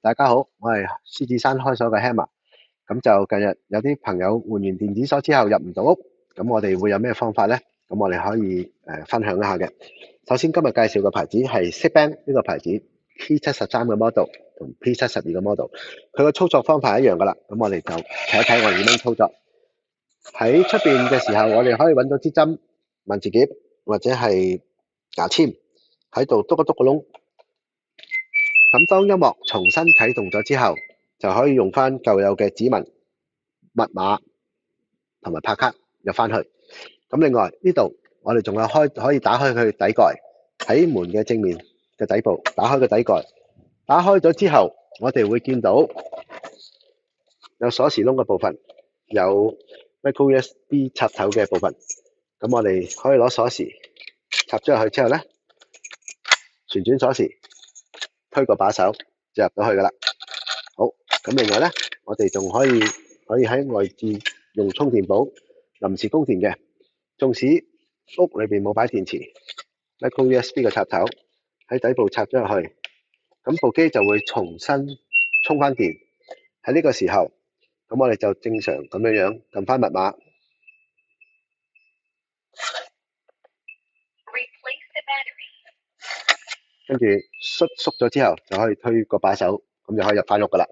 大家好，我係獅子山開鎖嘅 Hammer。咁就近日有啲朋友換完電子鎖之後入唔到屋，咁我哋會有咩方法呢？咁我哋可以分享一下嘅。首先今日介紹嘅牌子係 Zipband 呢個牌子 P73 嘅 model 同 P72 嘅 model，佢個操作方法係一樣噶啦。咁我哋就睇一睇我哋點樣操作。喺出邊嘅時候，我哋可以揾到支針、文字夾或者係牙籤喺度篤一篤個窿。咁當音樂重新啟動咗之後，就可以用翻舊有嘅指紋、密碼同埋拍卡入翻去。咁另外呢度我哋仲有可以打開佢底蓋，喺門嘅正面嘅底部打開個底蓋。打開咗之後，我哋會見到有鎖匙窿嘅部分，有 micro USB 插頭嘅部分。咁我哋可以攞鎖匙插咗入去之後呢，旋轉鎖匙，推個把手就入到去噶啦。好，咁另外呢，我哋仲可以喺外置用充電寶臨時供電嘅，縱使屋裏邊冇擺電池 ，micro USB 嘅插頭喺底部插咗入去，咁部機就會重新充翻電。喺呢個時候，咁我哋就正常咁樣撳翻密碼，跟住縮咗之後就可以推個把手，咁就可以入翻屋噶啦。